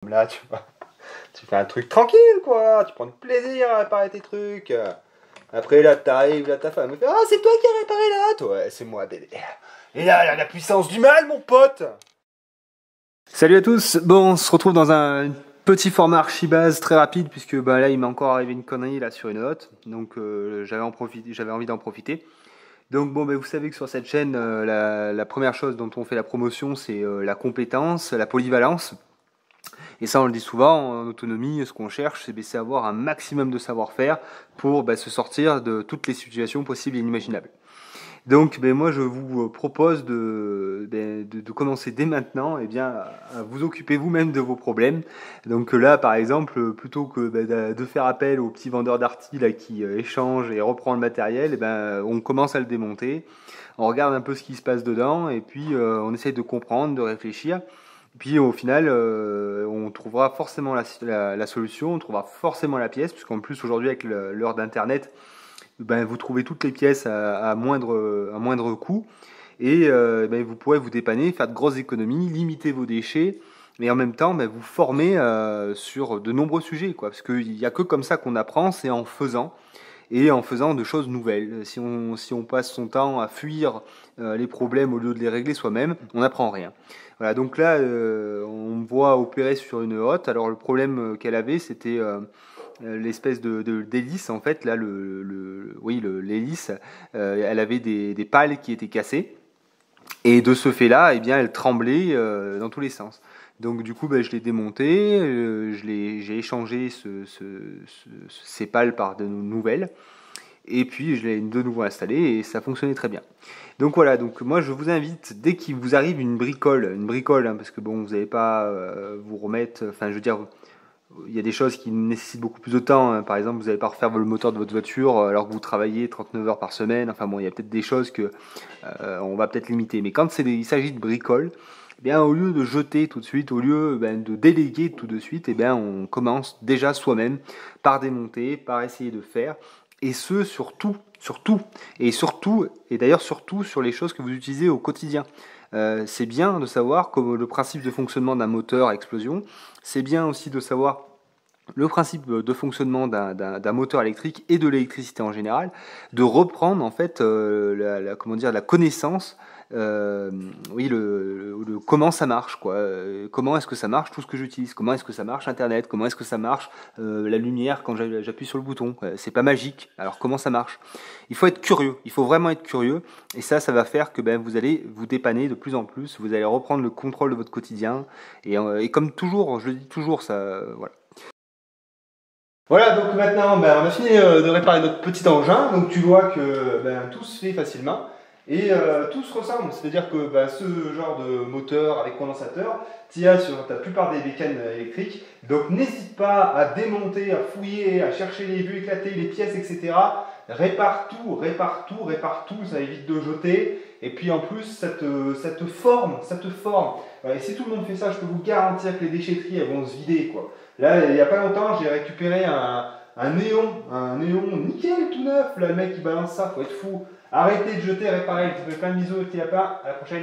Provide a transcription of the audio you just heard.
Là, tu vois, tu fais un truc tranquille, quoi. Tu prends du plaisir à réparer tes trucs. Après, là, t'arrives, là, ta femme me fait: ah, c'est toi qui as réparé là, toi. Ouais, c'est moi, bébé. Et là, la puissance du mal, mon pote. Salut à tous, bon on se retrouve dans un petit format archibase très rapide puisque bah, là il m'est encore arrivé une connerie là sur une note, donc j'avais envie d'en profiter. Donc bon bah, vous savez que sur cette chaîne la première chose dont on fait la promotion c'est la compétence, la polyvalence. Et ça on le dit souvent, en autonomie ce qu'on cherche c'est avoir un maximum de savoir-faire pour se sortir de toutes les situations possibles et inimaginables. Donc, moi, je vous propose de commencer dès maintenant, à vous occuper vous-même de vos problèmes. Donc là, par exemple, plutôt que de faire appel aux petits vendeurs d'arty là qui échangent et reprend le matériel, on commence à le démonter. On regarde un peu ce qui se passe dedans et puis on essaye de comprendre, de réfléchir. Puis au final, on trouvera forcément la solution, on trouvera forcément la pièce, puisqu'en plus aujourd'hui avec l'heure d'Internet, vous trouvez toutes les pièces à moindre coût et vous pourrez vous dépanner, faire de grosses économies, limiter vos déchets et en même temps vous former sur de nombreux sujets, quoi, parce qu'il n'y a que comme ça qu'on apprend, c'est en faisant et en faisant de choses nouvelles. Si on passe son temps à fuir les problèmes au lieu de les régler soi-même, on n'apprend rien. Voilà, donc là on me voit opérer sur une hotte. Alors le problème qu'elle avait c'était l'espèce d'hélice en fait là l'hélice elle avait des pales qui étaient cassées et de ce fait là elle tremblait dans tous les sens. Donc du coup je l'ai démonté, j'ai échangé ces pales par de nouvelles et puis je l'ai de nouveau installé et ça fonctionnait très bien. Donc voilà, donc moi je vous invite dès qu'il vous arrive une bricole hein, parce que bon vous n'allez pas vous remettre, enfin je veux dire il y a des choses qui nécessitent beaucoup plus de temps, hein. Par exemple, vous n'allez pas refaire le moteur de votre voiture alors que vous travaillez 39 heures par semaine. Enfin bon, il y a peut-être des choses que on va peut-être limiter. Mais quand il s'agit de bricoles, au lieu de jeter tout de suite, au lieu de déléguer tout de suite, on commence déjà soi-même par démonter, par essayer de faire. Et ce, et d'ailleurs surtout sur les choses que vous utilisez au quotidien. C'est bien de savoir comme le principe de fonctionnement d'un moteur à explosion. C'est bien aussi de savoir le principe de fonctionnement d'un moteur électrique et de l'électricité en général, de reprendre en fait la connaissance, comment ça marche, quoi. Comment est-ce que ça marche tout ce que j'utilise, comment est-ce que ça marche Internet, comment est-ce que ça marche la lumière quand j'appuie sur le bouton. C'est pas magique, alors comment ça marche? Il faut être curieux, il faut vraiment être curieux, et ça va faire que vous allez vous dépanner de plus en plus, vous allez reprendre le contrôle de votre quotidien, et comme toujours, je le dis toujours, ça, voilà. Voilà, donc maintenant, on a fini de réparer notre petit engin. Donc tu vois que tout se fait facilement et tout se ressemble. C'est-à-dire que ce genre de moteur avec condensateur, tu as sur la plupart des bécanes électriques. Donc n'hésite pas à démonter, à fouiller, à chercher les vues éclatées, les pièces, etc. Répare tout, ça évite de jeter. Et puis en plus, ça te forme. Voilà, et si tout le monde fait ça, je peux vous garantir que les déchetteries elles vont se vider, quoi. Là, il n'y a pas longtemps, j'ai récupéré un néon nickel tout neuf. Là, le mec qui balance ça, faut être fou. Arrêtez de jeter, réparez. Je vous fais plein de bisous, petit lapin. À la prochaine.